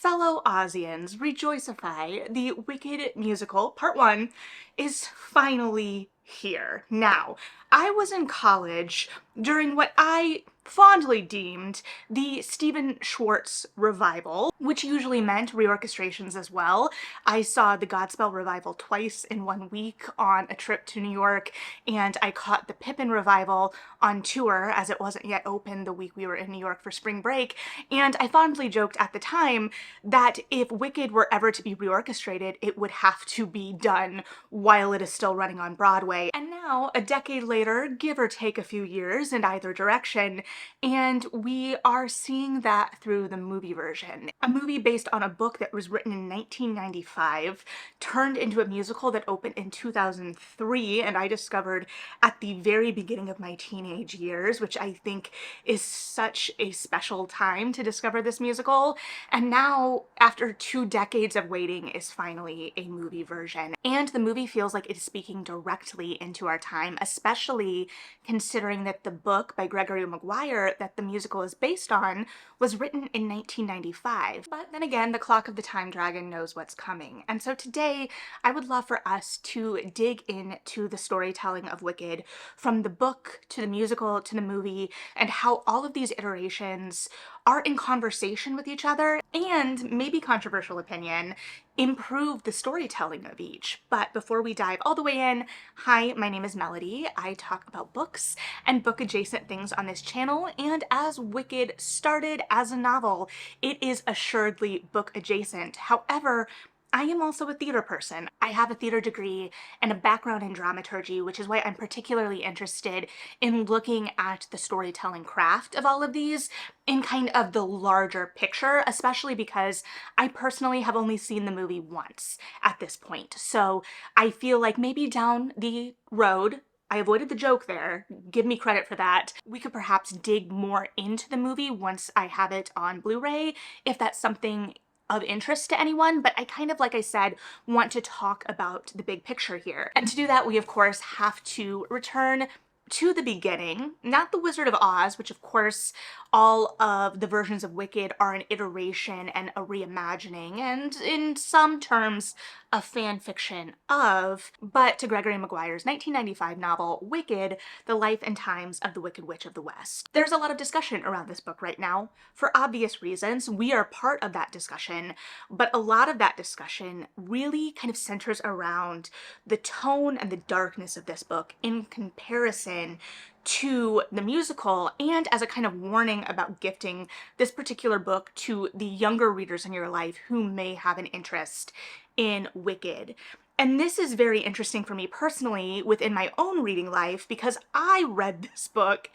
Fellow Ozians, rejoicify, the Wicked musical, part one, is finally here. Now, I was in college during what I fondly deemed the Stephen Schwartz revival, which usually meant reorchestrations as well. I saw the Godspell revival twice in 1 week on a trip to New York, and I caught the Pippin revival on tour as it wasn't yet open the week we were in New York for spring break, and I fondly joked at the time that if Wicked were ever to be reorchestrated, it would have to be done while it is still running on Broadway. And now, a decade later, give or take a few years in either direction, and we are seeing that through the movie version. A movie based on a book that was written in 1995, turned into a musical that opened in 2003, and I discovered at the very beginning of my teenage years, which I think is such a special time to discover this musical. And now, after 2 decades of waiting, is finally a movie version. And the movie feels like it is speaking directly into our time, especially considering that the book by Gregory and Maguire that the musical is based on was written in 1995. But then again, the clock of the time dragon knows what's coming. And so today, I would love for us to dig into the storytelling of Wicked, from the book to the musical to the movie, and how all of these iterations are in conversation with each other, and, maybe controversial opinion, improve the storytelling of each. But before we dive all the way in, hi, my name is Melody. I talk about books and book adjacent things on this channel, and as Wicked started as a novel, it is assuredly book adjacent. However, I am also a theater person. I have a theater degree and a background in dramaturgy, which is why I'm particularly interested in looking at the storytelling craft of all of these in kind of the larger picture, especially because I personally have only seen the movie once at this point. So I feel like maybe down the road, I avoided the joke there, give me credit for that, we could perhaps dig more into the movie once I have it on Blu-ray, if that's something of interest to anyone. But I kind of, like I said, want to talk about the big picture here. And to do that, we of course have to return to the beginning, not the Wizard of Oz, which of course all of the versions of Wicked are an iteration and a reimagining, and in some terms a fan fiction of, but to Gregory Maguire's 1995 novel, Wicked, The Life and Times of the Wicked Witch of the West. There's a lot of discussion around this book right now, for obvious reasons. We are part of that discussion, but a lot of that discussion really kind of centers around the tone and the darkness of this book in comparison to the musical, and as a kind of warning about gifting this particular book to the younger readers in your life who may have an interest in Wicked. And this is very interesting for me personally within my own reading life, because I read this book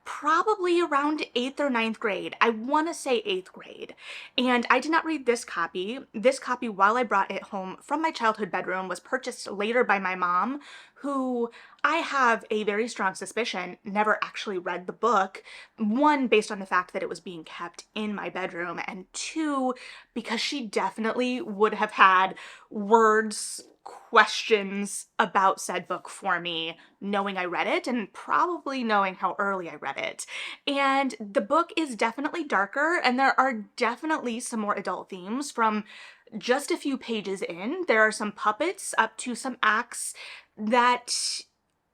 probably around 8th or 9th grade. I want to say 8th grade. And I did not read this copy. This copy, while I brought it home from my childhood bedroom, was purchased later by my mom, who I have a very strong suspicion never actually read the book. One, based on the fact that it was being kept in my bedroom, and two, because she definitely would have had words, questions about said book for me, knowing I read it and probably knowing how early I read it. And the book is definitely darker, and there are definitely some more adult themes from just a few pages in. There are some puppets up to some acts that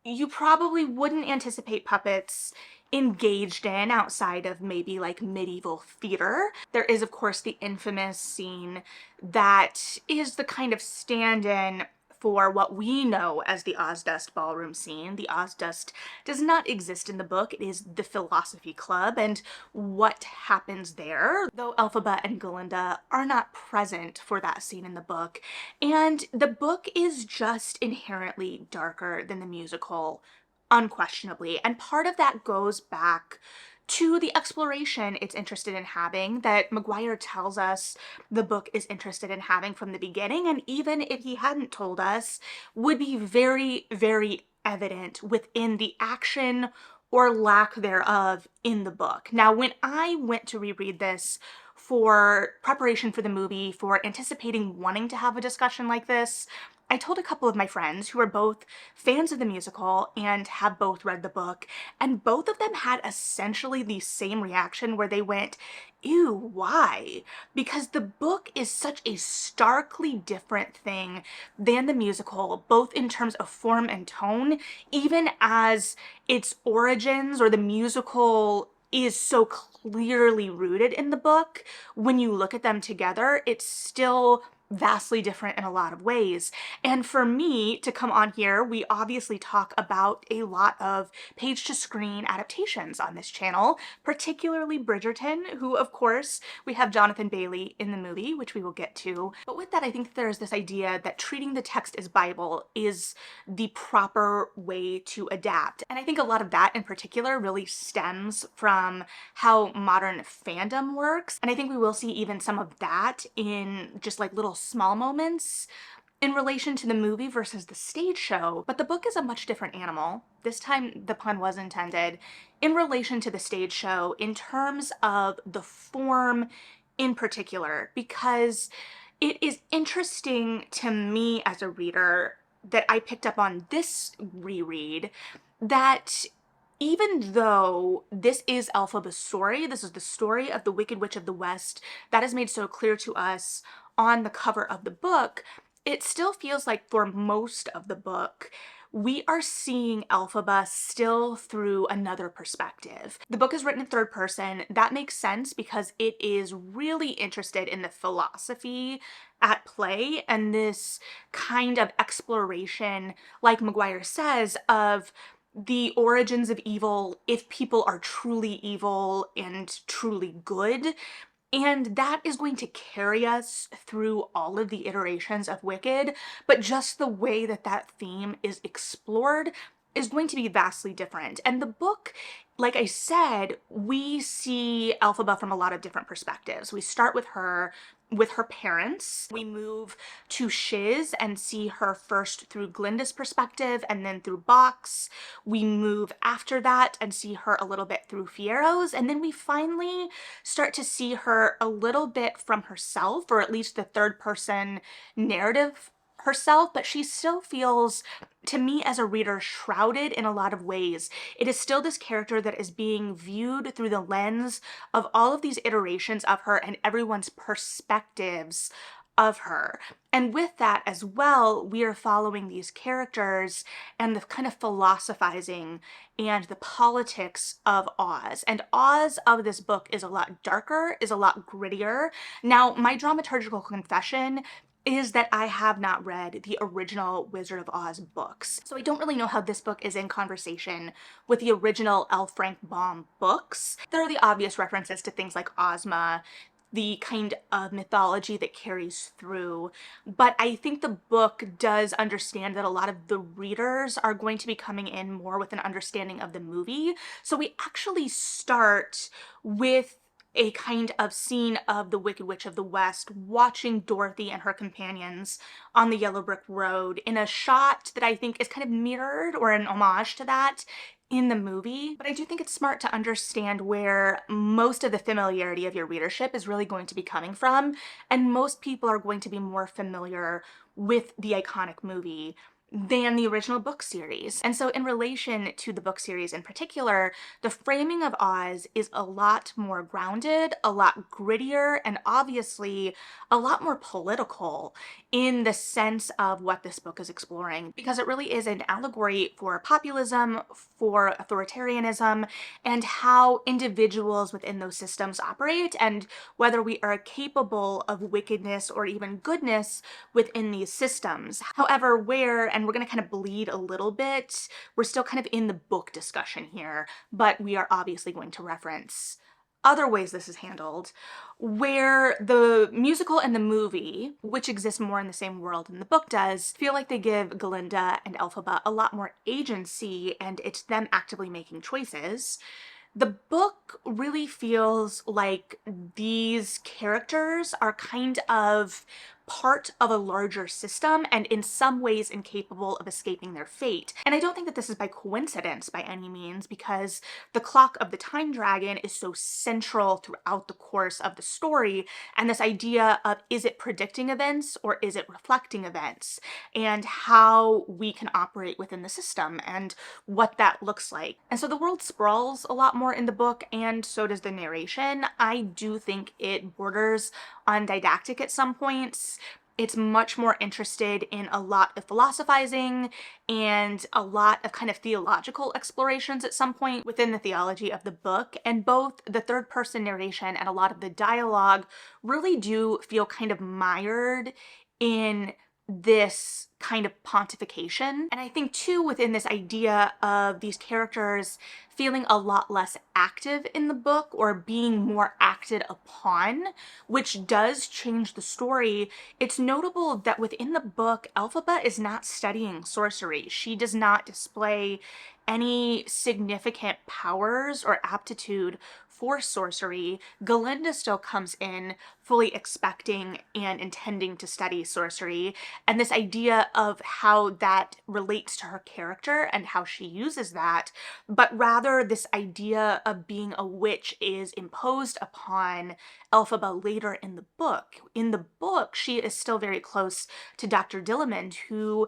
you probably wouldn't anticipate puppets engaged in outside of maybe like medieval theater. There is of course the infamous scene that is the kind of stand-in for what we know as the Ozdust ballroom scene. The Ozdust does not exist in the book. It is the philosophy club and what happens there, though Elphaba and Glinda are not present for that scene in the book. And the book is just inherently darker than the musical, unquestionably. And part of that goes back to the exploration it's interested in having, that Maguire tells us the book is interested in having from the beginning, and even if he hadn't told us, would be very, very evident within the action or lack thereof in the book. Now, when I went to reread this for preparation for the movie, for anticipating wanting to have a discussion like this, I told a couple of my friends who are both fans of the musical and have both read the book, and both of them had essentially the same reaction where they went, ew, why? Because the book is such a starkly different thing than the musical, both in terms of form and tone, even as its origins or the musical is so clearly rooted in the book. When you look at them together, it's still vastly different in a lot of ways. And for me to come on here, we obviously talk about a lot of page to screen adaptations on this channel, particularly Bridgerton, who of course we have Jonathan Bailey in the movie, which we will get to. But with that, I think there's this idea that treating the text as Bible is the proper way to adapt. And I think a lot of that in particular really stems from how modern fandom works. And I think we will see even some of that in just like little small moments in relation to the movie versus the stage show. But the book is a much different animal. This time the pun was intended in relation to the stage show in terms of the form in particular, because it is interesting to me as a reader that I picked up on this reread that even though this is Elphaba's story, this is the story of the Wicked Witch of the West that is made so clear to us on the cover of the book, it still feels like for most of the book, we are seeing Elphaba still through another perspective. The book is written in third person. That makes sense because it is really interested in the philosophy at play and this kind of exploration, like Maguire says, of the origins of evil, if people are truly evil and truly good. And that is going to carry us through all of the iterations of Wicked, but just the way that that theme is explored is going to be vastly different. And the book, like I said, we see Elphaba from a lot of different perspectives. We start with her parents. We move to Shiz and see her first through Glinda's perspective and then through Box. We move after that and see her a little bit through Fiero's, and then we finally start to see her a little bit from herself, or at least the third person narrative herself, but she still feels, to me as a reader, shrouded in a lot of ways. It is still this character that is being viewed through the lens of all of these iterations of her and everyone's perspectives of her. And with that as well, we are following these characters and the kind of philosophizing and the politics of Oz. And Oz of this book is a lot darker, is a lot grittier. Now, my dramaturgical confession is that I have not read the original Wizard of Oz books. So I don't really know how this book is in conversation with the original L. Frank Baum books. There are the obvious references to things like Ozma, the kind of mythology that carries through, but I think the book does understand that a lot of the readers are going to be coming in more with an understanding of the movie. So we actually start with a kind of scene of the Wicked Witch of the West watching Dorothy and her companions on the yellow brick road in a shot that I think is kind of mirrored or an homage to that in the movie. But I do think it's smart to understand where most of the familiarity of your readership is really going to be coming from, and most people are going to be more familiar with the iconic movie than the original book series. And so in relation to the book series in particular, the framing of Oz is a lot more grounded, a lot grittier, and obviously a lot more political in the sense of what this book is exploring, because it really is an allegory for populism, for authoritarianism, and how individuals within those systems operate, and whether we are capable of wickedness or even goodness within these systems. However, and we're going to kind of bleed a little bit, we're still kind of in the book discussion here, but we are obviously going to reference other ways this is handled, where the musical and the movie, which exist more in the same world than the book does, feel like they give Galinda and Elphaba a lot more agency, and it's them actively making choices. The book really feels like these characters are kind of part of a larger system and in some ways incapable of escaping their fate. And I don't think that this is by coincidence by any means, because the clock of the time dragon is so central throughout the course of the story, and this idea of, is it predicting events or is it reflecting events, and how we can operate within the system and what that looks like. And so the world sprawls a lot more in the book, and so does the narration. I do think it borders on didactic at some points. It's much more interested in a lot of philosophizing and a lot of kind of theological explorations at some point within the theology of the book. And both the third person narration and a lot of the dialogue really do feel kind of mired in this kind of pontification. And I think too, within this idea of these characters feeling a lot less active in the book or being more acted upon, which does change the story. It's notable that within the book, Elphaba is not studying sorcery. She does not display any significant powers or aptitude for sorcery. Galinda still comes in fully expecting and intending to study sorcery, and this idea of how that relates to her character and how she uses that, but rather this idea of being a witch is imposed upon Elphaba later in the book. In the book, she is still very close to Dr. Dillamond, who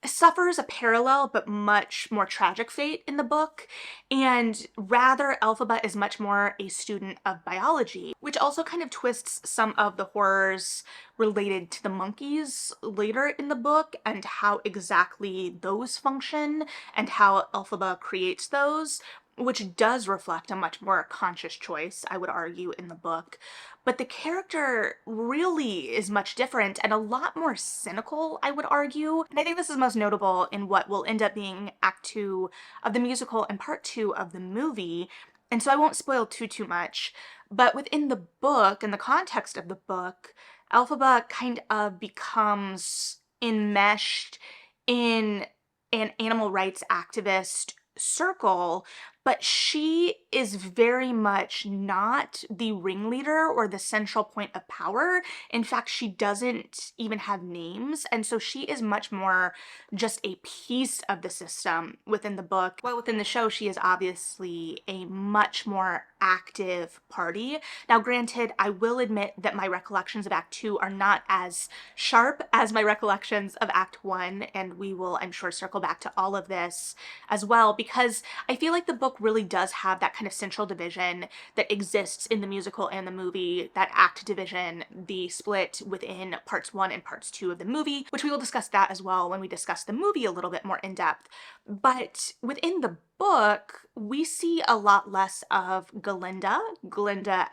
suffers a parallel but much more tragic fate in the book, and rather Elphaba is much more a student of biology, which also kind of twists some of the horrors related to the monkeys later in the book and how exactly those function and how Elphaba creates those, which does reflect a much more conscious choice, I would argue, in the book. But the character really is much different and a lot more cynical, I would argue. And I think this is most notable in what will end up being Act 2 of the musical and Part 2 of the movie. And so I won't spoil too much. But within the book, in the context of the book, Elphaba kind of becomes enmeshed in an animal rights activist circle, but she is very much not the ringleader or the central point of power. In fact, she doesn't even have names, and so she is much more just a piece of the system within the book. While within the show, she is obviously a much more active party. Now, granted, I will admit that my recollections of Act 2 are not as sharp as my recollections of Act 1, and we will, I'm sure, circle back to all of this as well, because I feel like the book really does have that kind of central division that exists in the musical and the movie, that act division, the split within parts 1 and parts 2 of the movie, which we will discuss that as well when we discuss the movie a little bit more in depth. But within the book, we see a lot less of Glinda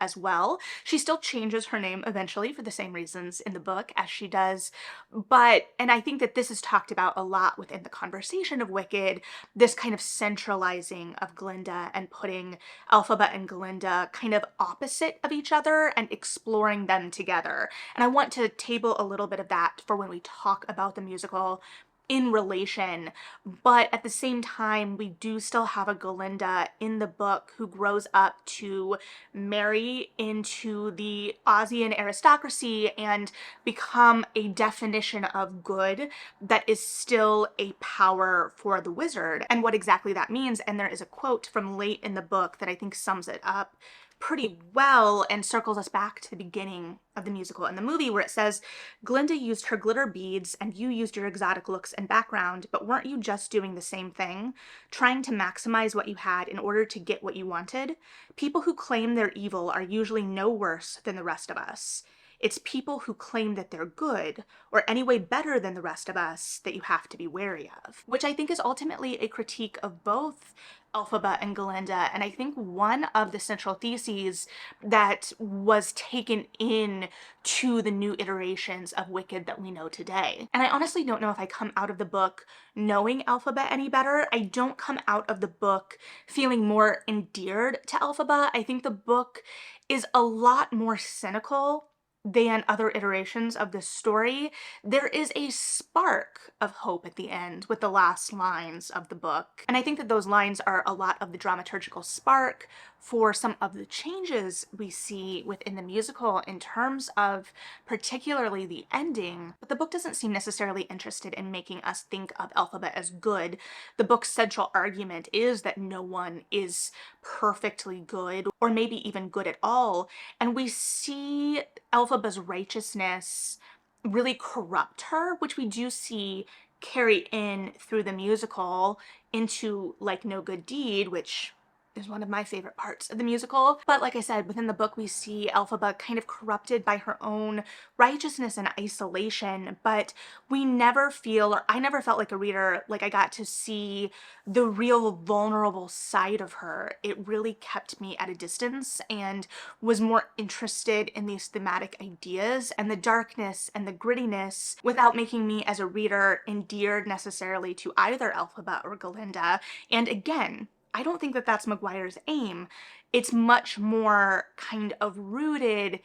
as well. She still changes her name eventually for the same reasons in the book as she does, and I think that this is talked about a lot within the conversation of Wicked, this kind of centralizing of Glinda and putting Elphaba and Glinda kind of opposite of each other and exploring them together. And I want to table a little bit of that for when we talk about the musical in relation, but at the same time, we do still have a Galinda in the book who grows up to marry into the Ozian aristocracy and become a definition of good that is still a power for the wizard, and what exactly that means. And there is a quote from late in the book that I think sums it up pretty well and circles us back to the beginning of the musical and the movie, where it says, "Glinda used her glitter beads and you used your exotic looks and background, but weren't you just doing the same thing? Trying to maximize what you had in order to get what you wanted? People who claim they're evil are usually no worse than the rest of us. It's people who claim that they're good, or anyway better than the rest of us, that you have to be wary of." Which I think is ultimately a critique of both Elphaba and Galinda, and I think one of the central theses that was taken in to the new iterations of Wicked that we know today. And I honestly don't know if I come out of the book knowing Elphaba any better. I don't come out of the book feeling more endeared to Elphaba. I think the book is a lot more cynical than other iterations of this story. There is a spark of hope at the end with the last lines of the book. And I think that those lines are a lot of the dramaturgical spark for some of the changes we see within the musical in terms of particularly the ending, but the book doesn't seem necessarily interested in making us think of Elphaba as good. The book's central argument is that no one is perfectly good, or maybe even good at all, and we see Elphaba's righteousness really corrupt her, which we do see carry in through the musical into Like No Good Deed, which is one of my favorite parts of the musical. But like I said, within the book, we see Elphaba kind of corrupted by her own righteousness and isolation, but we never feel, or I never felt like a reader, like I got to see the real vulnerable side of her. It really kept me at a distance and was more interested in these thematic ideas and the darkness and the grittiness without making me as a reader endeared necessarily to either Elphaba or Galinda. And again, I don't think that that's Maguire's aim. It's much more kind of rooted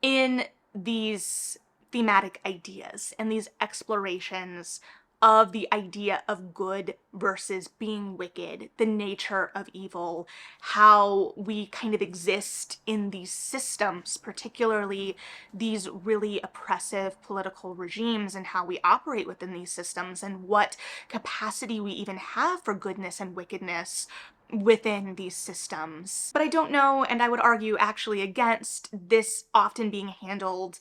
in these thematic ideas and these explorations of the idea of good versus being wicked, the nature of evil, how we kind of exist in these systems, particularly these really oppressive political regimes, and how we operate within these systems, and what capacity we even have for goodness and wickedness within these systems. But I don't know, and I would argue actually against this often being handled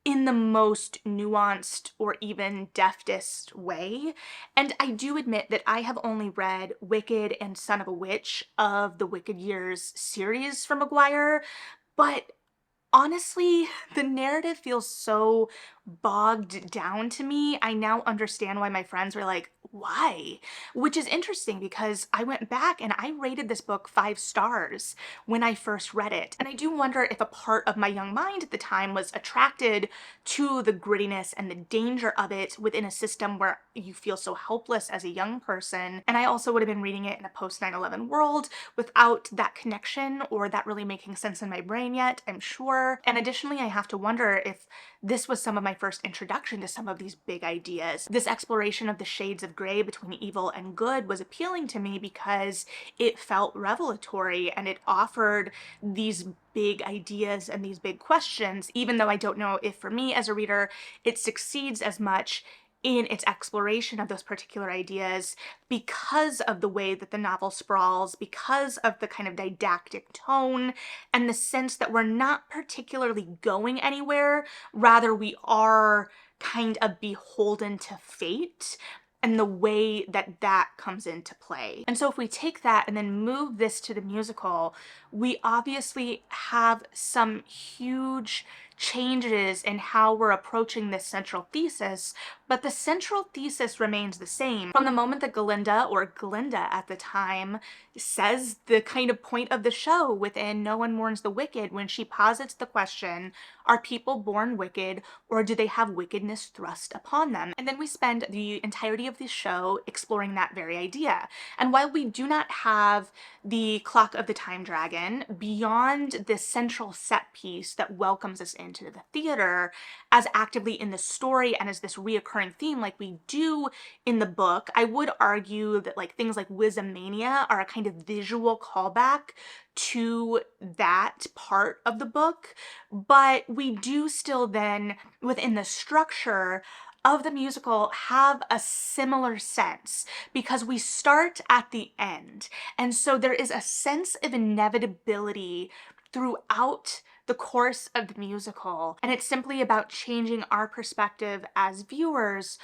in the most nuanced or even deftest way. And I do admit that I have only read Wicked and Son of a Witch of the Wicked Years series from Maguire, but honestly, the narrative feels so bogged down to me. I now understand why my friends were like, why? Which is interesting because I went back and I rated this book 5 stars when I first read it. And I do wonder if a part of my young mind at the time was attracted to the grittiness and the danger of it within a system where you feel so helpless as a young person. And I also would have been reading it in a post 9/11 world without that connection or that really making sense in my brain yet, I'm sure. And additionally, I have to wonder if this was some of my first introduction to some of these big ideas. This exploration of the shades of gray between evil and good was appealing to me because it felt revelatory and it offered these big ideas and these big questions, even though I don't know if for me as a reader it succeeds as much in its exploration of those particular ideas because of the way that the novel sprawls, because of the kind of didactic tone, and the sense that we're not particularly going anywhere, rather we are kind of beholden to fate and the way that that comes into play. And so if we take that and then move this to the musical, we obviously have some huge changes in how we're approaching this central thesis, but the central thesis remains the same. From the moment that Galinda, or Glinda at the time, says the kind of point of the show within No One Mourns the Wicked, when she posits the question, are people born wicked or do they have wickedness thrust upon them? And then we spend the entirety of the show exploring that very idea. And while we do not have the Clock of the Time Dragon, beyond this central set piece that welcomes us into the theater as actively in the story and as this reoccurring theme like we do in the book, I would argue that like things like Wizamania are a kind of visual callback to that part of the book, but we do still then, within the structure of the musical, have a similar sense because we start at the end. And so there is a sense of inevitability throughout the course of the musical, and it's simply about changing our perspective as viewers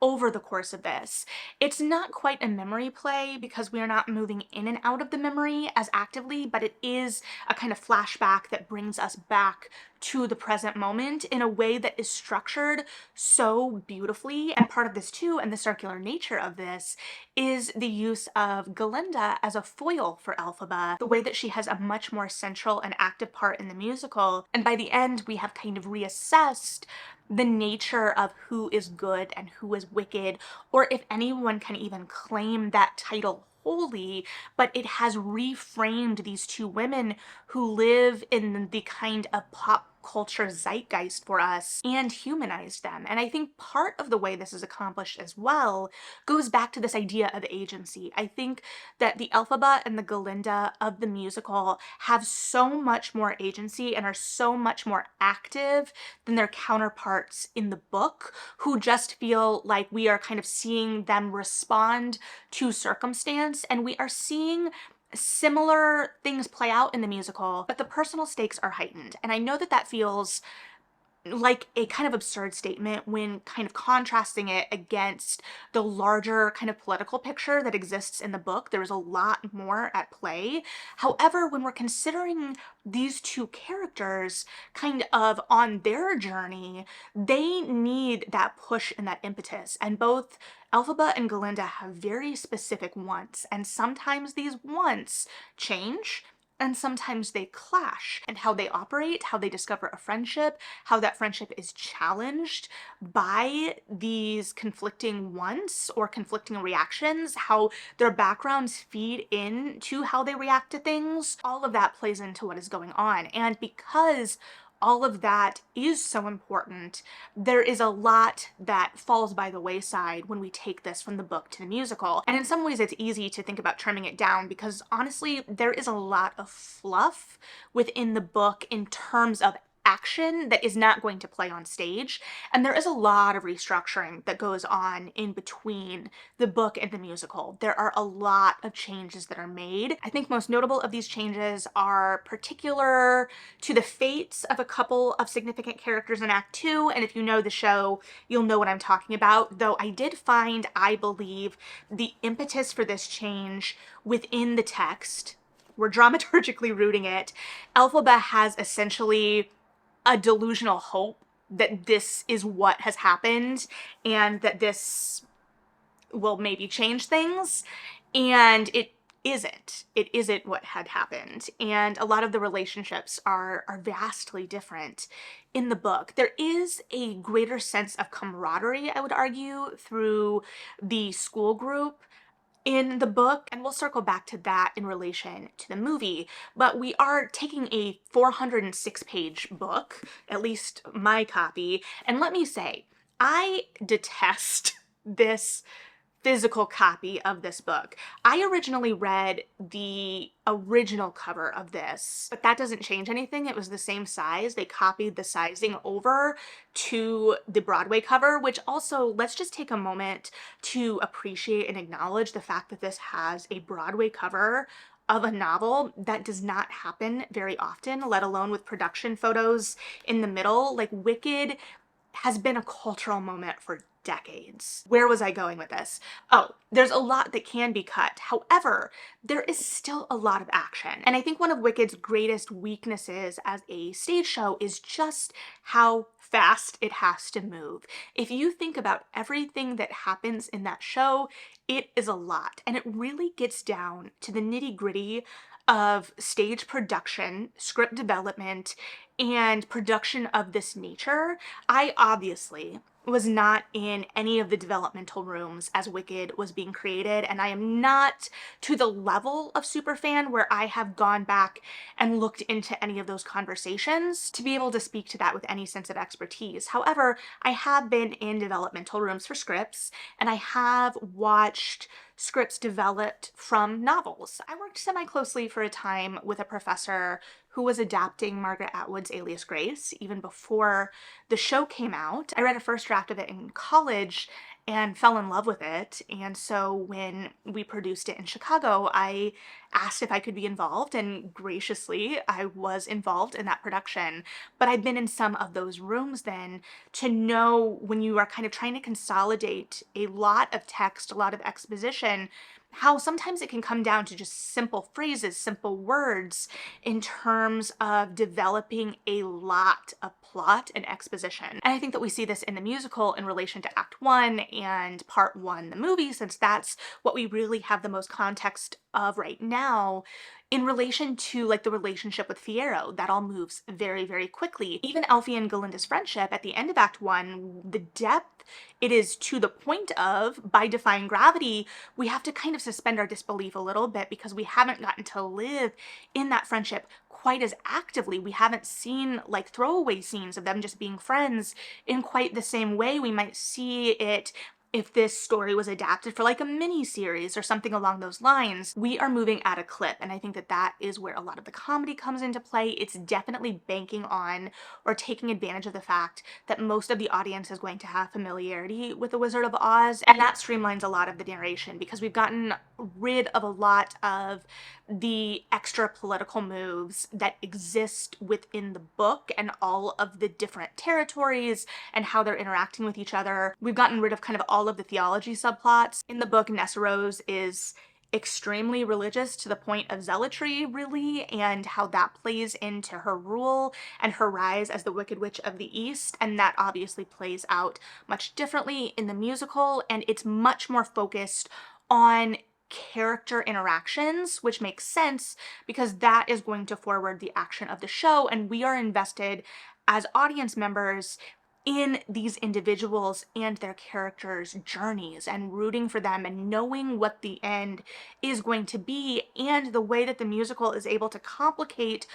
over the course of this. It's not quite a memory play because we are not moving in and out of the memory as actively, but it is a kind of flashback that brings us back to the present moment in a way that is structured so beautifully. And part of this too, and the circular nature of this, is the use of Galinda as a foil for Elphaba, the way that she has a much more central and active part in the musical. And by the end, we have kind of reassessed the nature of who is good and who is wicked, or if anyone can even claim that title wholly, but it has reframed these two women who live in the kind of pop culture zeitgeist for us and humanized them. And I think part of the way this is accomplished as well goes back to this idea of agency. I think that the Elphaba and the Galinda of the musical have so much more agency and are so much more active than their counterparts in the book, who just feel like we are kind of seeing them respond to circumstance, and we are seeing similar things play out in the musical, but the personal stakes are heightened. And I know that that feels like a kind of absurd statement when kind of contrasting it against the larger kind of political picture that exists in the book. There is a lot more at play. However, when we're considering these two characters kind of on their journey, they need that push and that impetus. And both Elphaba and Galinda have very specific wants, and sometimes these wants change and sometimes they clash, and how they operate, how they discover a friendship, how that friendship is challenged by these conflicting wants or conflicting reactions, how their backgrounds feed into how they react to things. All of that plays into what is going on. And because all of that is so important, there is a lot that falls by the wayside when we take this from the book to the musical. And in some ways it's easy to think about trimming it down because honestly, there is a lot of fluff within the book in terms of action that is not going to play on stage. And there is a lot of restructuring that goes on in between the book and the musical. There are a lot of changes that are made. I think most notable of these changes are particular to the fates of a couple of significant characters in Act 2. And if you know the show, you'll know what I'm talking about. Though I did find, I believe, the impetus for this change within the text. We're dramaturgically rooting it. Elphaba has essentially a delusional hope that this is what has happened and that this will maybe change things, and it isn't. It isn't what had happened, and a lot of the relationships are vastly different in the book. There is a greater sense of camaraderie, I would argue, through the school group in the book, and we'll circle back to that in relation to the movie. But we are taking a 406-page book, at least my copy, and let me say, I detest this physical copy of this book. I originally read the original cover of this, but that doesn't change anything. It was the same size. They copied the sizing over to the Broadway cover, which also, let's just take a moment to appreciate and acknowledge the fact that this has a Broadway cover of a novel. That does not happen very often, let alone with production photos in the middle. Like, Wicked has been a cultural moment for decades. Where was I going with this? Oh, there's a lot that can be cut. However, there is still a lot of action. And I think one of Wicked's greatest weaknesses as a stage show is just how fast it has to move. If you think about everything that happens in that show, it is a lot. And it really gets down to the nitty-gritty of stage production, script development, and production of this nature. I obviously was not in any of the developmental rooms as Wicked was being created, and I am not to the level of superfan where I have gone back and looked into any of those conversations to be able to speak to that with any sense of expertise. However, I have been in developmental rooms for scripts, and I have watched scripts developed from novels. I worked semi-closely for a time with a professor who was adapting Margaret Atwood's Alias Grace even before the show came out. I read a first draft of it in college and fell in love with it, and so when we produced it in Chicago, I asked if I could be involved, and graciously I was involved in that production. But I've been in some of those rooms then to know when you are kind of trying to consolidate a lot of text, a lot of exposition, how sometimes it can come down to just simple phrases, simple words, in terms of developing a lot of plot and exposition. And I think that we see this in the musical in relation to Act 1 and Part 1, the movie, since that's what we really have the most context of right now. In relation to like the relationship with Fiyero, that all moves very, very quickly. Even Elfie and Galinda's friendship at the end of Act 1, the depth it is to the point of, by defying gravity, we have to kind of suspend our disbelief a little bit because we haven't gotten to live in that friendship quite as actively. We haven't seen like throwaway scenes of them just being friends in quite the same way we might see it if this story was adapted for like a mini series or something along those lines. We are moving at a clip, and I think that that is where a lot of the comedy comes into play. It's definitely banking on or taking advantage of the fact that most of the audience is going to have familiarity with The Wizard of Oz, and that streamlines a lot of the narration because we've gotten rid of a lot of the extra political moves that exist within the book and all of the different territories and how they're interacting with each other. We've gotten rid of kind of all of the theology subplots. In the book, Nessarose is extremely religious to the point of zealotry, really, and how that plays into her rule and her rise as the Wicked Witch of the East, and that obviously plays out much differently in the musical, and it's much more focused on character interactions, which makes sense because that is going to forward the action of the show, and we are invested as audience members in these individuals and their characters' journeys and rooting for them and knowing what the end is going to be, and the way that the musical is able to complicate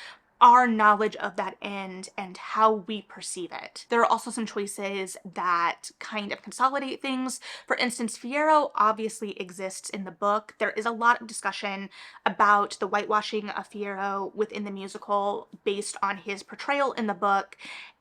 our knowledge of that end and how we perceive it. There are also some choices that kind of consolidate things. For instance, Fiyero obviously exists in the book. There is a lot of discussion about the whitewashing of Fiyero within the musical based on his portrayal in the book,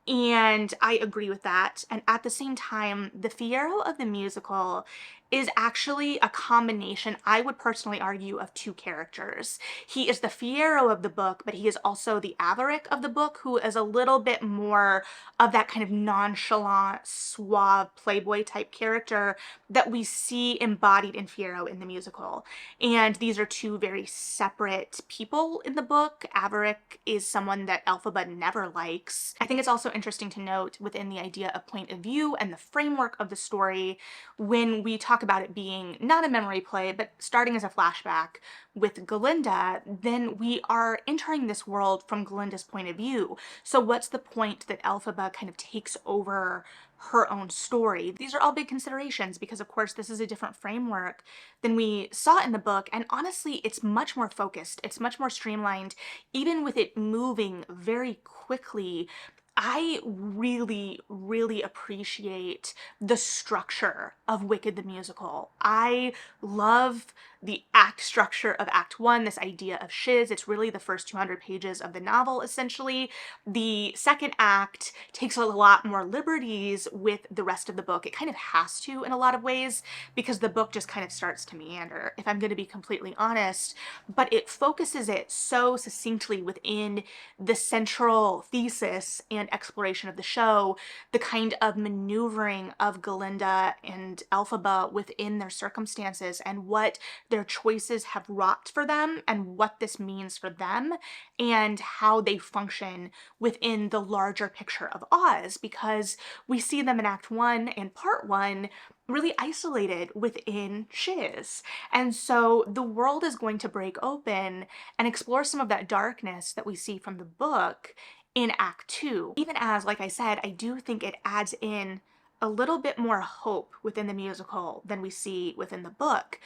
and I agree with that. And at the same time, the Fiyero of the musical is actually a combination, I would personally argue, of two characters. He is the Fiyero of the book, but he is also the Avaric of the book, who is a little bit more of that kind of nonchalant, suave, playboy type character that we see embodied in Fiyero in the musical. And these are two very separate people in the book. Avaric is someone that Elphaba never likes. I think it's also interesting to note within the idea of point of view and the framework of the story, when we talk about it being not a memory play, but starting as a flashback with Glinda, then we are entering this world from Glinda's point of view. So what's the point that Elphaba kind of takes over her own story? These are all big considerations because, of course, this is a different framework than we saw in the book, and honestly, it's much more focused, it's much more streamlined, even with it moving very quickly. I really, really appreciate the structure of Wicked the Musical. I love the act structure of Act 1, this idea of shiz. It's really the first 200 pages of the novel, essentially. The second act takes a lot more liberties with the rest of the book. It kind of has to in a lot of ways because the book just kind of starts to meander, if I'm going to be completely honest, but it focuses it so succinctly within the central thesis and exploration of the show, the kind of maneuvering of Galinda and Elphaba within their circumstances and what their choices have wrought for them and what this means for them and how they function within the larger picture of Oz, because we see them in Act 1 and Part 1 really isolated within shiz. And so the world is going to break open and explore some of that darkness that we see from the book in Act 2. Even as, like I said, I do think it adds in a little bit more hope within the musical than we see within the book.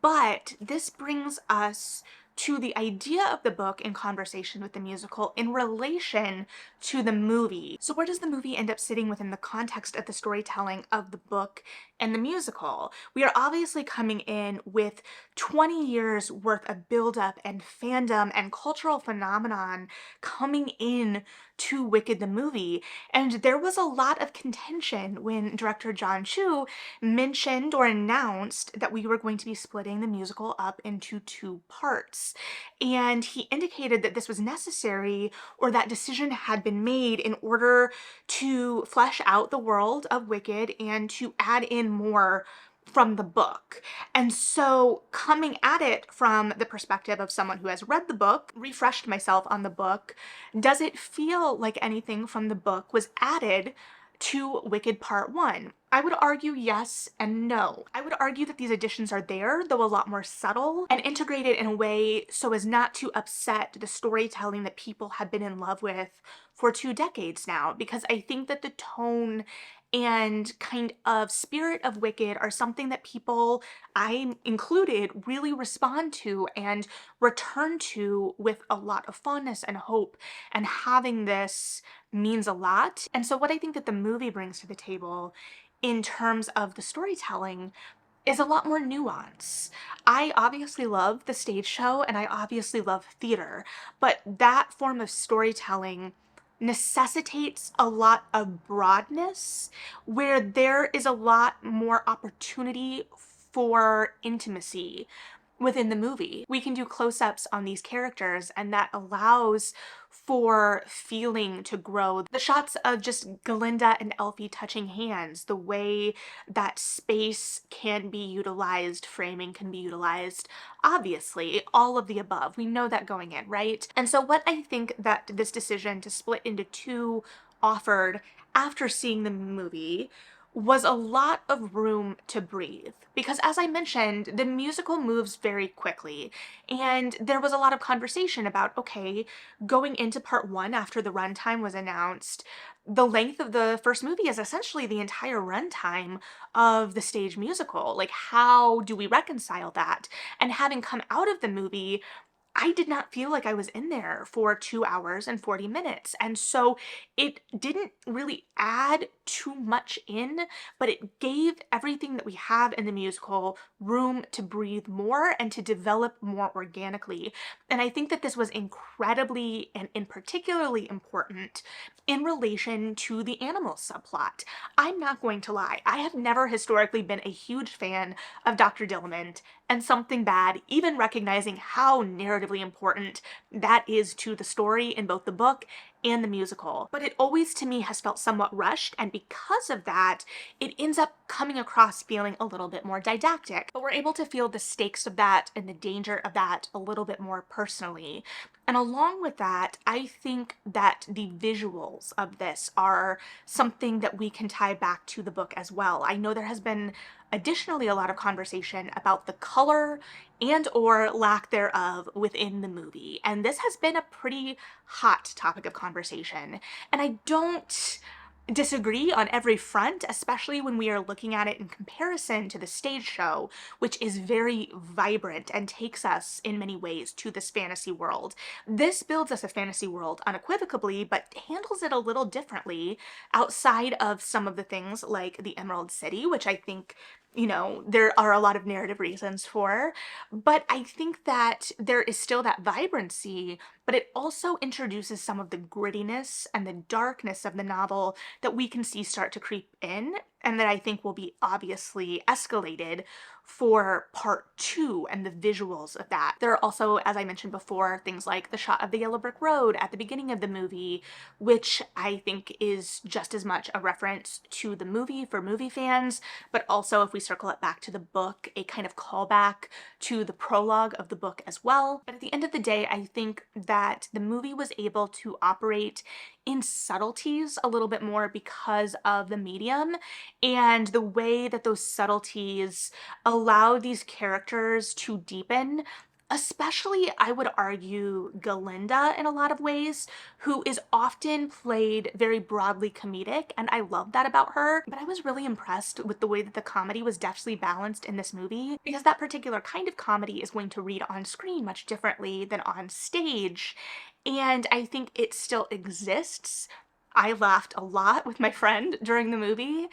But this brings us to the idea of the book in conversation with the musical in relation to the movie. So where does the movie end up sitting within the context of the storytelling of the book and the musical? We are obviously coming in with 20 years worth of buildup and fandom and cultural phenomenon coming in to Wicked the movie, and there was a lot of contention when director Jon Chu mentioned or announced that we were going to be splitting the musical up into two parts, and he indicated that this was necessary, or that decision had been made in order to flesh out the world of Wicked and to add in more from the book. And so coming at it from the perspective of someone who has read the book, refreshed myself on the book, does it feel like anything from the book was added to Wicked Part 1? I would argue yes and no. I would argue that these additions are there, though a lot more subtle, and integrated in a way so as not to upset the storytelling that people have been in love with for 2 decades now, because I think that the tone and kind of spirit of Wicked are something that people, I included, really respond to and return to with a lot of fondness and hope. And having this means a lot. And so what I think that the movie brings to the table in terms of the storytelling is a lot more nuance. I obviously love the stage show and I obviously love theater, but that form of storytelling necessitates a lot of broadness where there is a lot more opportunity for intimacy within the movie. We can do close-ups on these characters and that allows for feeling to grow. The shots of just Glinda and Elfie touching hands, the way that space can be utilized, framing can be utilized, obviously, all of the above. We know that going in, right? And so what I think that this decision to split into two offered after seeing the movie was a lot of room to breathe. Because as I mentioned, the musical moves very quickly, and there was a lot of conversation about, okay, going into part one after the runtime was announced, the length of the first movie is essentially the entire runtime of the stage musical. Like, how do we reconcile that? And having come out of the movie, I did not feel like I was in there for 2 hours and 40 minutes. And so it didn't really add too much in, but it gave everything that we have in the musical room to breathe more and to develop more organically. And I think that this was incredibly and in particularly important in relation to the animal subplot. I'm not going to lie, I have never historically been a huge fan of Dr. Dillamond and Something Bad, even recognizing how narratively important that is to the story in both the book and the musical. But it always to me has felt somewhat rushed, and because of that, it ends up coming across feeling a little bit more didactic. But we're able to feel the stakes of that and the danger of that a little bit more personally. And along with that, I think that the visuals of this are something that we can tie back to the book as well. I know there has been additionally a lot of conversation about the color and or lack thereof within the movie, and this has been a pretty hot topic of conversation, and I don't disagree on every front, especially when we are looking at it in comparison to the stage show, which is very vibrant and takes us in many ways to this fantasy world. This builds us a fantasy world unequivocally, but handles it a little differently outside of some of the things like the Emerald City, which I think, you know, there are a lot of narrative reasons for, but I think that there is still that vibrancy, but it also introduces some of the grittiness and the darkness of the novel that we can see start to creep in, and that I think will be obviously escalated for part two and the visuals of that. There are also, as I mentioned before, things like the shot of the yellow brick road at the beginning of the movie, which I think is just as much a reference to the movie for movie fans, but also, if we circle it back to the book, a kind of callback to the prologue of the book as well. But at the end of the day, I think that the movie was able to operate in subtleties a little bit more because of the medium and the way that those subtleties allow these characters to deepen, especially, I would argue, Galinda in a lot of ways, who is often played very broadly comedic, and I love that about her, but I was really impressed with the way that the comedy was deftly balanced in this movie, because that particular kind of comedy is going to read on screen much differently than on stage, and I think it still exists. I laughed a lot with my friend during the movie,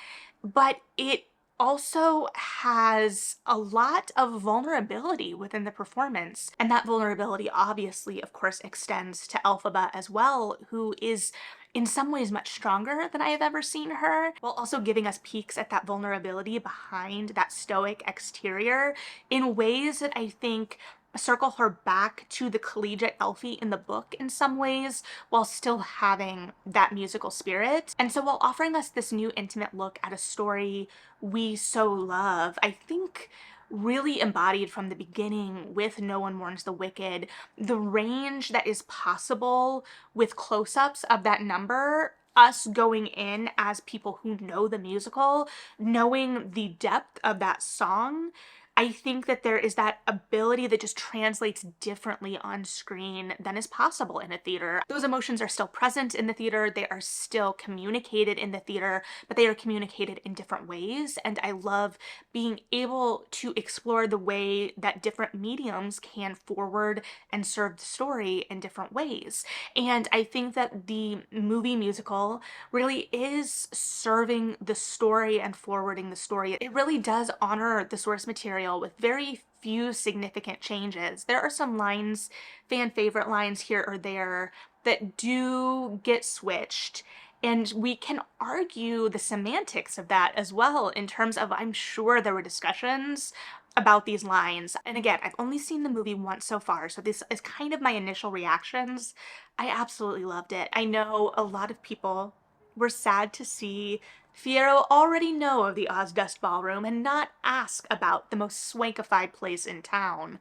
but it also has a lot of vulnerability within the performance. And that vulnerability obviously, of course, extends to Elphaba as well, who is in some ways much stronger than I have ever seen her, while also giving us peeks at that vulnerability behind that stoic exterior in ways that I think circle her back to the collegiate Elfie in the book in some ways, while still having that musical spirit. And so while offering us this new intimate look at a story we so love, I think really embodied from the beginning with No One Mourns the Wicked, the range that is possible with close-ups of that number, us going in as people who know the musical, knowing the depth of that song, I think that there is that ability that just translates differently on screen than is possible in a theater. Those emotions are still present in the theater, they are still communicated in the theater, but they are communicated in different ways. And I love being able to explore the way that different mediums can forward and serve the story in different ways. And I think that the movie musical really is serving the story and forwarding the story. It really does honor the source material with very few significant changes. There are some lines, fan favorite lines here or there, that do get switched. And we can argue the semantics of that as well, in terms of, I'm sure there were discussions about these lines. And again, I've only seen the movie once so far, so this is kind of my initial reactions. I absolutely loved it. I know a lot of people were sad to see Fiyero already know of the Ozdust Ballroom and not ask about the most swankified place in town.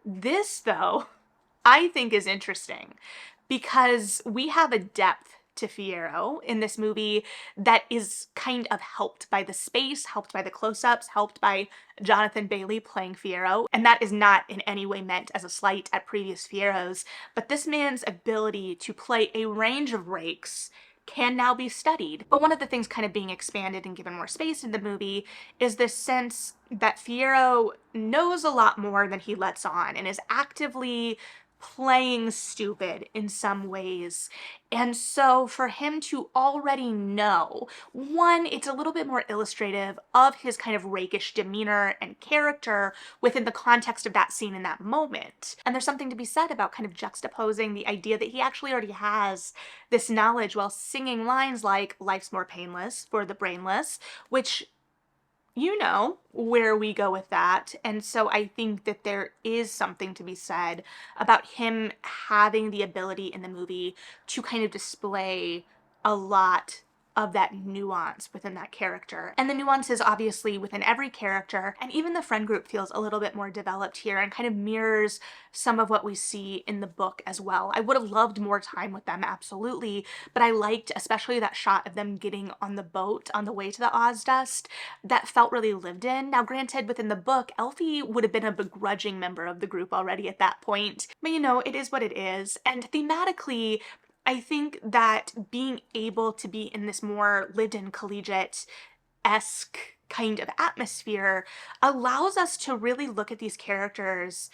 This, though, I think is interesting because we have a depth to Fiyero in this movie that is kind of helped by the space, helped by the close-ups, helped by Jonathan Bailey playing Fiyero, and that is not in any way meant as a slight at previous Fiyeros, but this man's ability to play a range of rakes can now be studied. But one of the things kind of being expanded and given more space in the movie is this sense that Fiyero knows a lot more than he lets on and is actively playing stupid in some ways. And so for him to already know, one, it's a little bit more illustrative of his kind of rakish demeanor and character within the context of that scene in that moment. And there's something to be said about kind of juxtaposing the idea that he actually already has this knowledge while singing lines like "Life's more painless for the brainless," which, you know where we go with that. And so I think that there is something to be said about him having the ability in the movie to kind of display a lot of that nuance within that character. And the nuances obviously within every character, and even the friend group feels a little bit more developed here and kind of mirrors some of what we see in the book as well. I would have loved more time with them, absolutely, but I liked especially that shot of them getting on the boat on the way to the Ozdust. That felt really lived in. Now granted, within the book, Elphie would have been a begrudging member of the group already at that point, but you know, it is what it is. And thematically, I think that being able to be in this more lived-in collegiate-esque kind of atmosphere allows us to really look at these characters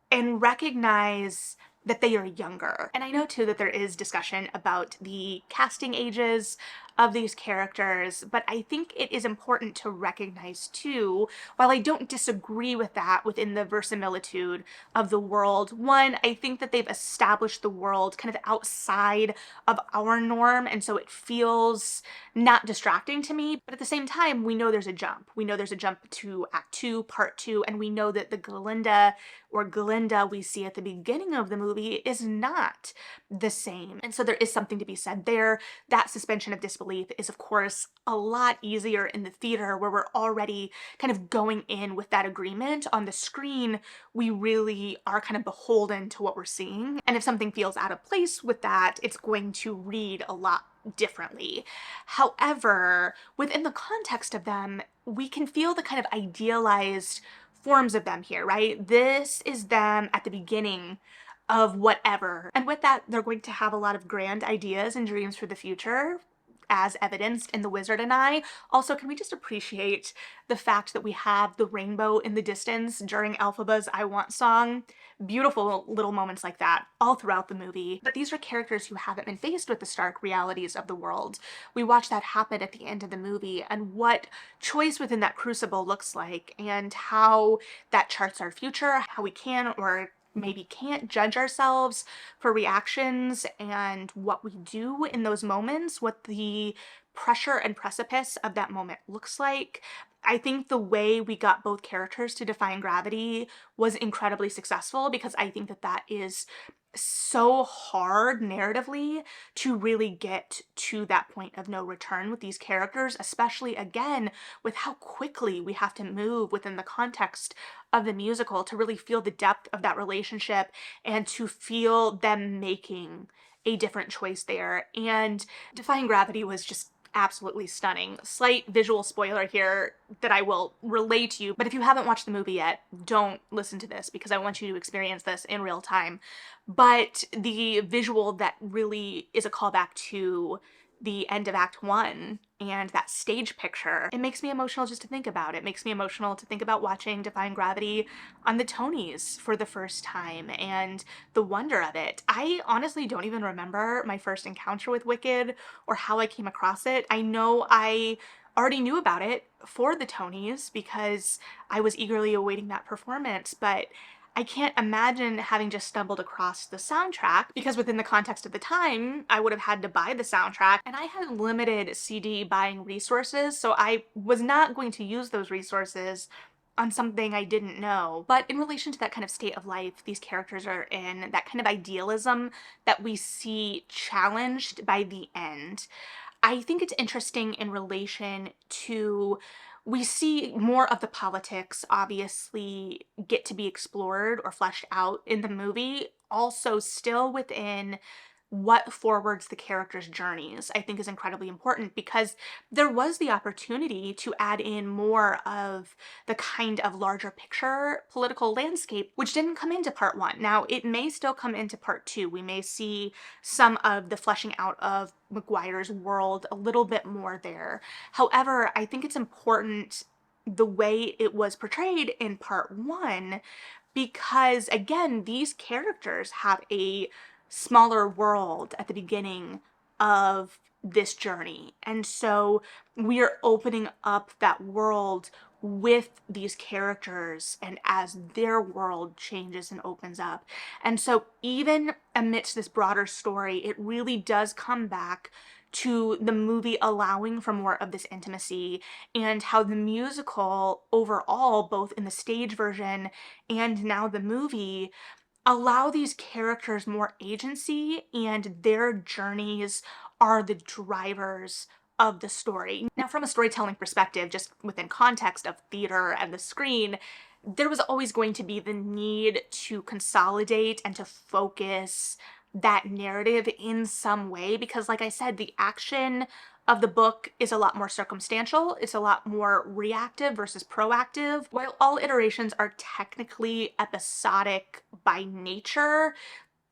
and recognize that they are younger. And I know too that there is discussion about the casting ages of these characters, but I think it is important to recognize too, while I don't disagree with that within the verisimilitude of the world, one, I think that they've established the world kind of outside of our norm, and so it feels not distracting to me, but at the same time, we know there's a jump. We know there's a jump to Act 2, Part 2, and we know that the Galinda or Glinda we see at the beginning of the movie is not the same. And so there is something to be said there. That suspension of disbelief is, of course, a lot easier in the theater where we're already kind of going in with that agreement. On the screen, we really are kind of beholden to what we're seeing. And if something feels out of place with that, it's going to read a lot differently. However, within the context of them, we can feel the kind of idealized forms of them here, right? This is them at the beginning of whatever. And with that, they're going to have a lot of grand ideas and dreams for the future, as evidenced in The Wizard and I. Also, can we just appreciate the fact that we have the rainbow in the distance during Elphaba's I Want song? Beautiful little moments like that all throughout the movie. But these are characters who haven't been faced with the stark realities of the world. We watch that happen at the end of the movie and what choice within that crucible looks like and how that charts our future, how we can or maybe can't judge ourselves for reactions and what we do in those moments, what the pressure and precipice of that moment looks like. I think the way we got both characters to defying gravity was incredibly successful because I think that that is so hard narratively to really get to that point of no return with these characters, especially again with how quickly we have to move within the context of the musical to really feel the depth of that relationship and to feel them making a different choice there. And Defying Gravity was just absolutely stunning. Slight visual spoiler here that I will relay to you, but if you haven't watched the movie yet, don't listen to this because I want you to experience this in real time. But the visual that really is a callback to the end of Act 1 and that stage picture, it makes me emotional just to think about it. It makes me emotional to think about watching Defying Gravity on the Tonys for the first time and the wonder of it. I honestly don't even remember my first encounter with Wicked or how I came across it. I know I already knew about it for the Tonys because I was eagerly awaiting that performance, but I can't imagine having just stumbled across the soundtrack because within the context of the time, I would have had to buy the soundtrack and I had limited CD buying resources, so I was not going to use those resources on something I didn't know. But in relation to that kind of state of life these characters are in, that kind of idealism that we see challenged by the end, I think it's interesting in relation to, we see more of the politics obviously get to be explored or fleshed out in the movie, also still within what forwards the characters' journeys, I think is incredibly important because there was the opportunity to add in more of the kind of larger picture political landscape, which didn't come into part 1. Now, it may still come into part 2. We may see some of the fleshing out of Maguire's world a little bit more there. However, I think it's important the way it was portrayed in part 1 because, again, these characters have a smaller world at the beginning of this journey. And so we're opening up that world with these characters and as their world changes and opens up. And so even amidst this broader story, it really does come back to the movie allowing for more of this intimacy and how the musical overall, both in the stage version and now the movie, allow these characters more agency and their journeys are the drivers of the story. Now, from a storytelling perspective, just within context of theater and the screen, there was always going to be the need to consolidate and to focus that narrative in some way because, like I said, the action of the book is a lot more circumstantial. It's a lot more reactive versus proactive. While all iterations are technically episodic by nature,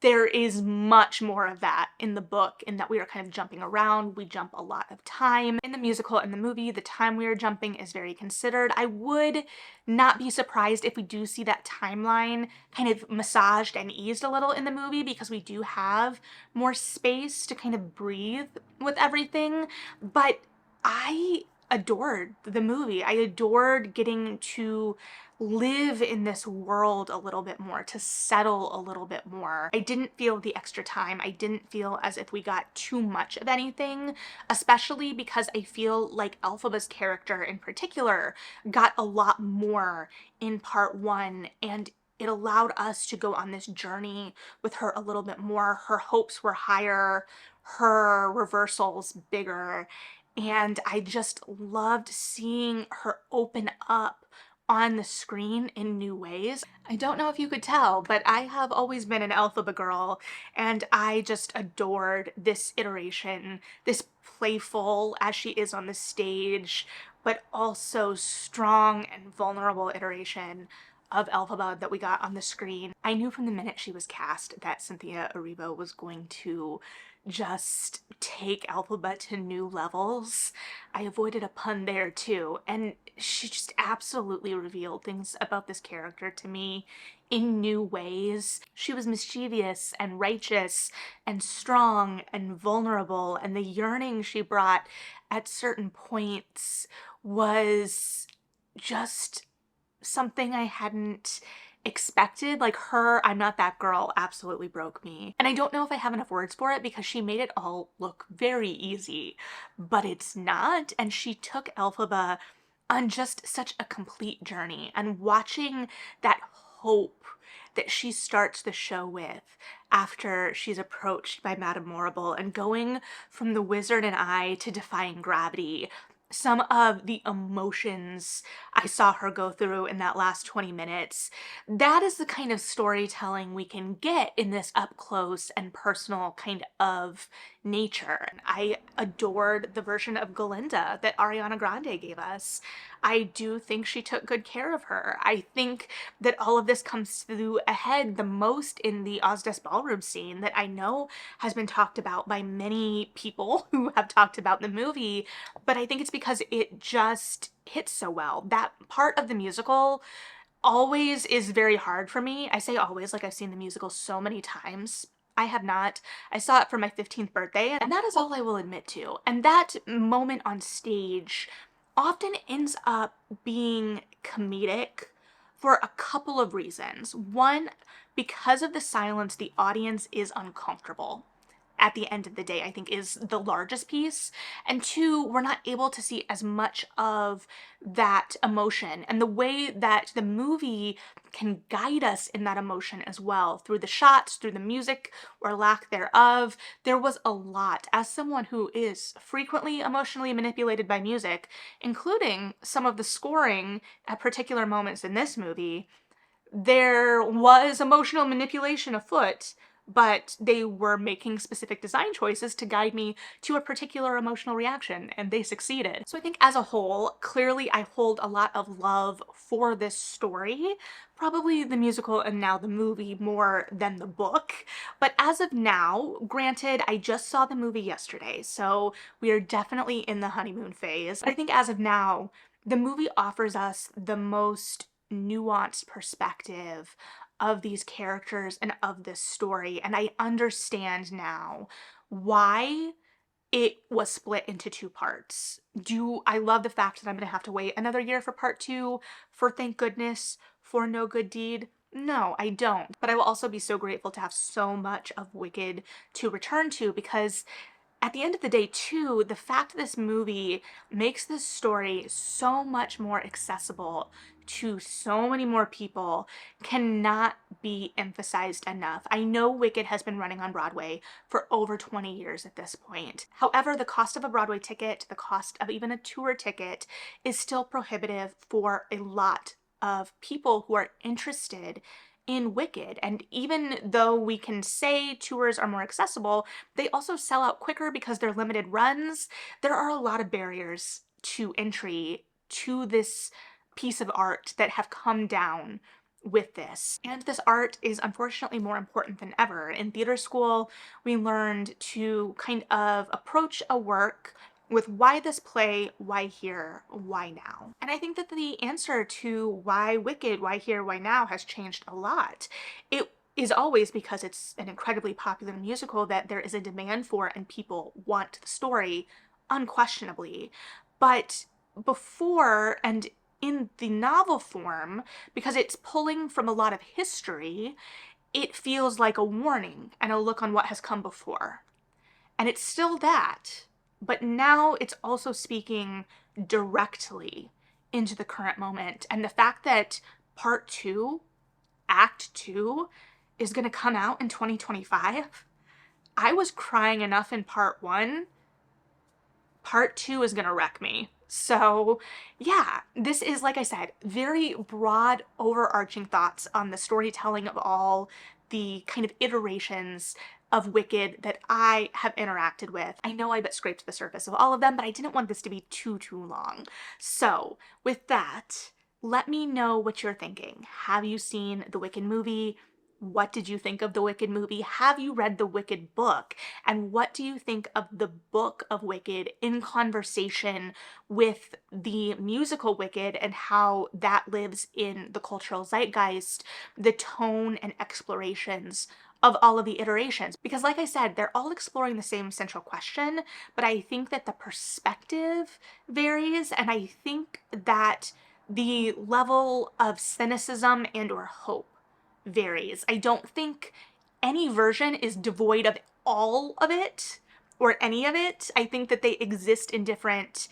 there is much more of that in the book in that we are kind of jumping around. We jump a lot of time. In the musical and the movie, the time we are jumping is very considered. I would not be surprised if we do see that timeline kind of massaged and eased a little in the movie because we do have more space to kind of breathe with everything. But I adored the movie. I adored getting to live in this world a little bit more, to settle a little bit more. I didn't feel the extra time. I didn't feel as if we got too much of anything, especially because I feel like Elphaba's character in particular got a lot more in part 1, and it allowed us to go on this journey with her a little bit more. Her hopes were higher, her reversals bigger, and I just loved seeing her open up on the screen in new ways. I don't know if you could tell, but I have always been an Elphaba girl, and I just adored this iteration, this playful as she is on the stage, but also strong and vulnerable iteration of Elphaba that we got on the screen. I knew from the minute she was cast that Cynthia Erivo was going to just take Elphaba to new levels. I avoided a pun there too, and she just absolutely revealed things about this character to me in new ways. She was mischievous and righteous and strong and vulnerable, and the yearning she brought at certain points was just something I hadn't expected. Like, her I'm not that girl absolutely broke me. And I don't know if I have enough words for it because she made it all look very easy, but it's not. And she took Elphaba on just such a complete journey, and watching that hope that she starts the show with after she's approached by Madame Morrible and going from The Wizard and I to Defying Gravity, some of the emotions I saw her go through in that last 20 minutes, that is the kind of storytelling we can get in this up close and personal kind of nature. I adored the version of Galinda that Ariana Grande gave us. I do think she took good care of her. I think that all of this comes through ahead the most in the Ozdes ballroom scene that I know has been talked about by many people who have talked about the movie, but I think it's because it just hits so well. That part of the musical always is very hard for me. I say always like I've seen the musical so many times. I have not. I saw it for my 15th birthday, and that is all I will admit to. And that moment on stage often ends up being comedic for a couple of reasons. One, because of the silence, the audience is uncomfortable at the end of the day, I think is the largest piece. And two, we're not able to see as much of that emotion and the way that the movie can guide us in that emotion as well through the shots, through the music or lack thereof. There was a lot. As someone who is frequently emotionally manipulated by music, including some of the scoring at particular moments in this movie, there was emotional manipulation afoot, but they were making specific design choices to guide me to a particular emotional reaction, and they succeeded. So I think as a whole, clearly I hold a lot of love for this story, probably the musical and now the movie more than the book. But as of now, granted, I just saw the movie yesterday, so we are definitely in the honeymoon phase. I think as of now, the movie offers us the most nuanced perspective of these characters and of this story, and I understand now why it was split into two parts. I love the fact that I'm gonna have to wait another year for part two, for thank goodness, for no good deed? No, I don't. But I will also be so grateful to have so much of Wicked to return to, because at the end of the day, too, the fact that this movie makes this story so much more accessible to so many more people cannot be emphasized enough. I know Wicked has been running on Broadway for over 20 years at this point. However, the cost of a Broadway ticket, the cost of even a tour ticket, is still prohibitive for a lot of people who are interested in Wicked. And even though we can say tours are more accessible, they also sell out quicker because they're limited runs. There are a lot of barriers to entry to this piece of art that have come down with this. And this art is unfortunately more important than ever. In theater school, we learned to kind of approach a work with why this play, why here, why now? And I think that the answer to why Wicked, why here, why now has changed a lot. It is always because it's an incredibly popular musical that there is a demand for and people want the story, unquestionably. But before and in the novel form, because it's pulling from a lot of history, it feels like a warning and a look on what has come before. And it's still that, but now it's also speaking directly into the current moment. And the fact that part two, act two, is gonna come out in 2025, I was crying enough in part one. Part two is gonna wreck me. So yeah, this is, like I said, very broad, overarching thoughts on the storytelling of all the kind of iterations of Wicked that I have interacted with. I know I but scraped the surface of all of them, but I didn't want this to be too long. So with that, let me know what you're thinking. Have you seen the Wicked movie? What did you think of the Wicked movie? Have you read the Wicked book? And what do you think of the book of Wicked in conversation with the musical Wicked and how that lives in the cultural zeitgeist, the tone and explorations of all of the iterations? Because like I said, they're all exploring the same central question, but I think that the perspective varies, and I think that the level of cynicism and or hope varies. I don't think any version is devoid of all of it or any of it. I think that they exist in different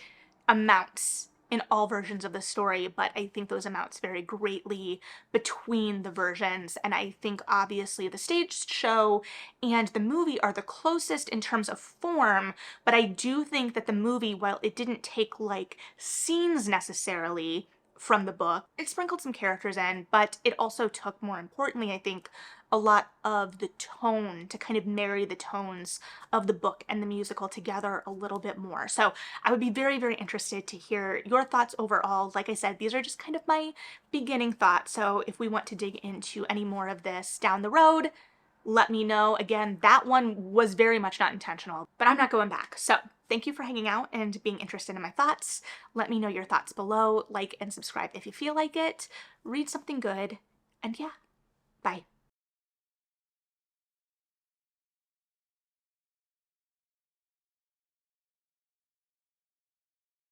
amounts in all versions of the story, but I think those amounts vary greatly between the versions. And I think obviously the stage show and the movie are the closest in terms of form, but I do think that the movie, while it didn't take like scenes necessarily from the book, it sprinkled some characters in, but it also took, more importantly, I think, a lot of the tone, to kind of marry the tones of the book and the musical together a little bit more. So I would be very, very interested to hear your thoughts overall. Like I said, these are just kind of my beginning thoughts. So if we want to dig into any more of this down the road, let me know. Again, that one was very much not intentional, but I'm not going back. So thank you for hanging out and being interested in my thoughts. Let me know your thoughts below. Like and subscribe if you feel like it. Read something good. And yeah, bye.